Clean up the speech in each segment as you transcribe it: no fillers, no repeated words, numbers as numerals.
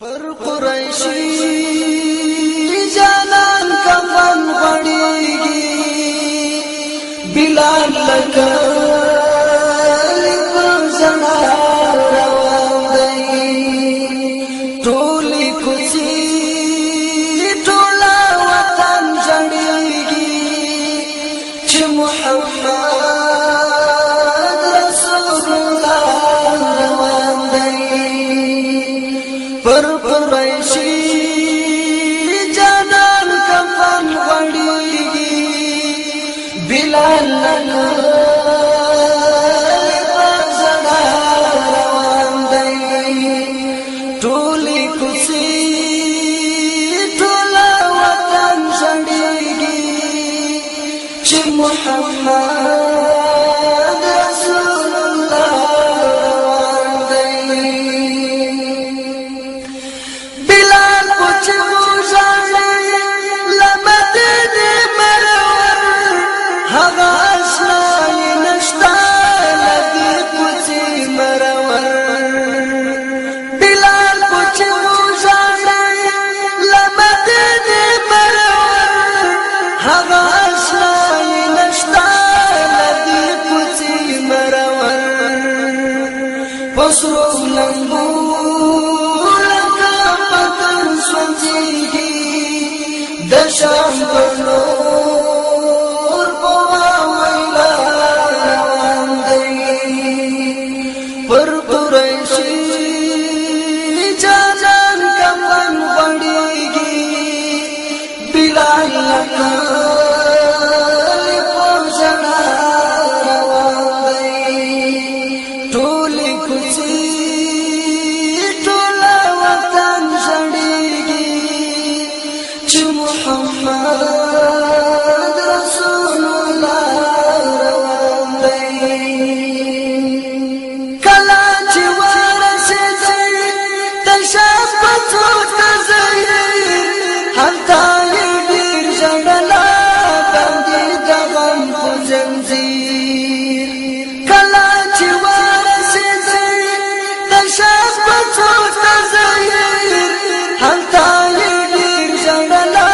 پر قریشی جانان کفن غړیږي بلال لکه لیکم زما روان دی ټولې کوڅې ټوله وطن جړیږي چې محمد رسول الله روان دی پر قریشی جانان کفن غړیږي بلال لکه زما روان دی ټولې کوڅې ټوله وطن جړیږي چې محمد رسول الله روان دی بلال پوچھو ژاړي لمدینه مرور هغه آشنا یې نشته لدې کوڅې مرور بلال پوچھو ژاړي لمدینه مرور هغه آشنا یې نشته لدې کوڅې مرور پسرو لنګو د شام پر نور پوا ویلا روان دی پر قریشی جانان کفن غړیږي بلال لکه لیکم زما روان دی ټولې کوڅې ټوله وطن جړیږي چې محمد رسول الله روان دی کله چې ورسېدی تشاف په څو تزیر هلته یې ډېر ژړله باندې د غم په زنځیر کله چې ورسېدی تشاف په څو تزیر هلته یې ډېر ژړله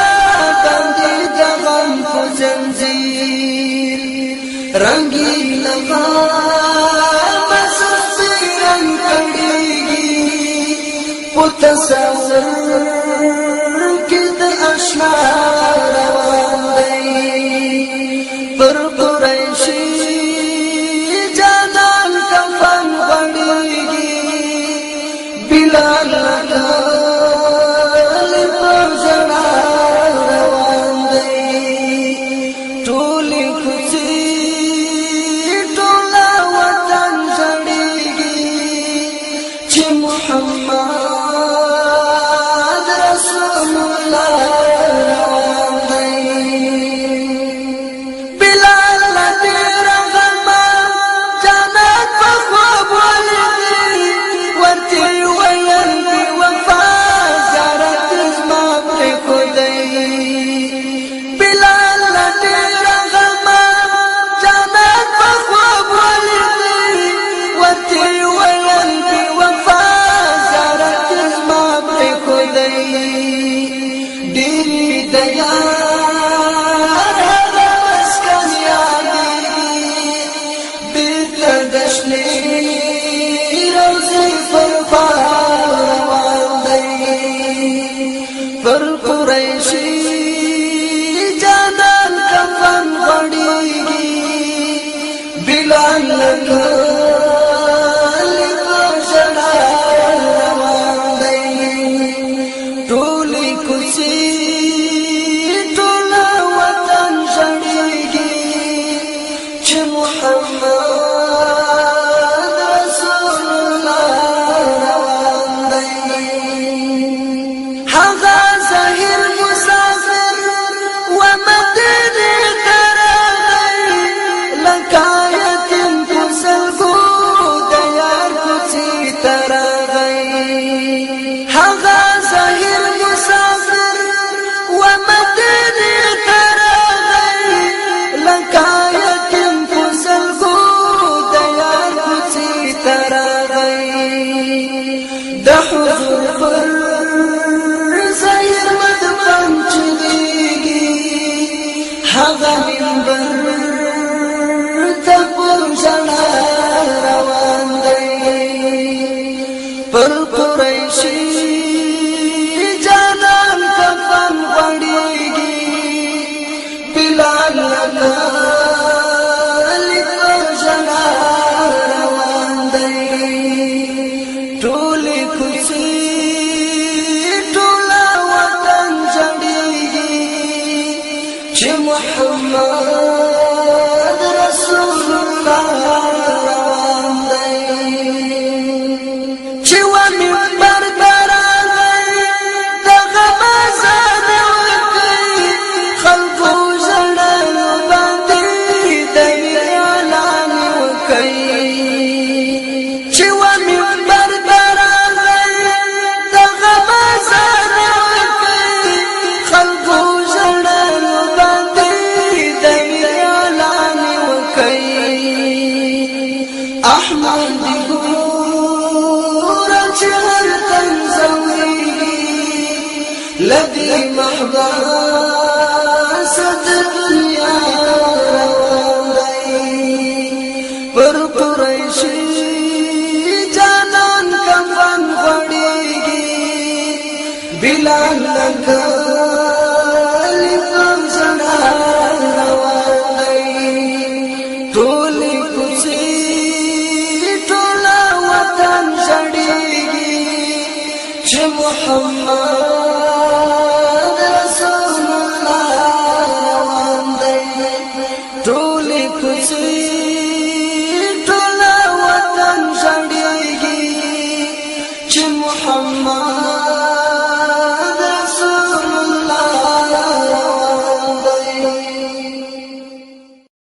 باندې د غم په زنځیر رنګین غم سستی رنګ کړیږي په تصور کې د اشنا روان دی پر قریشی جانان کفن غړیږي بلال لکه لیکم زما روان دی ټولې کوڅې ټوله وطن جړیږي چې محمد رسول الله روان دی بلال ډېر غمه جنت په خوب ولیدی ورته ویل بې وفا زیارت زما پرېښودی بلال ډېر غمه جنت په خوب ولیدی ورته ویل بې وفا زیارت زما پرېښودی ډېرې د یار هغه مسکن یادېږي بېرته د شنې روضې پر پار روان دی پر قریشی جانان کفن غړیږي بلال لکه لیکم زما روان دی ټولې کوڅې ټوله وطن جړیږي چې محمد رسول الله روان دی هغه ظاهر مسافر و مدینه ته راغی لکه یتیم په سلګو د یار کوڅې ته راغی هغه ظاهر مسافر و مدینه ته راغی لکه یتیم په سلګو د یار کوڅې ته راغی د حضور پر قریشی جانان کفن غړیږي بلال لیکو جنا روان دی ټولې کوڅې ټوله وطن جړیږي چې محمد رسول الله روان دی چې و منبر درغی دغه مزاد وکړي خلکو ژړل باندې د اعلان وکړي چې و منبر درغی دغه مزاد وکړي خلکو ژړل باندې د اعلان وکړي احمد چهر تنزویږي لدی محباس د دنیا روان دی پر قریشی جانان کفن غړیږي بلال لکه لیکم زړه روان دی ټولې کوڅې ټوله وطن جړیږي محمد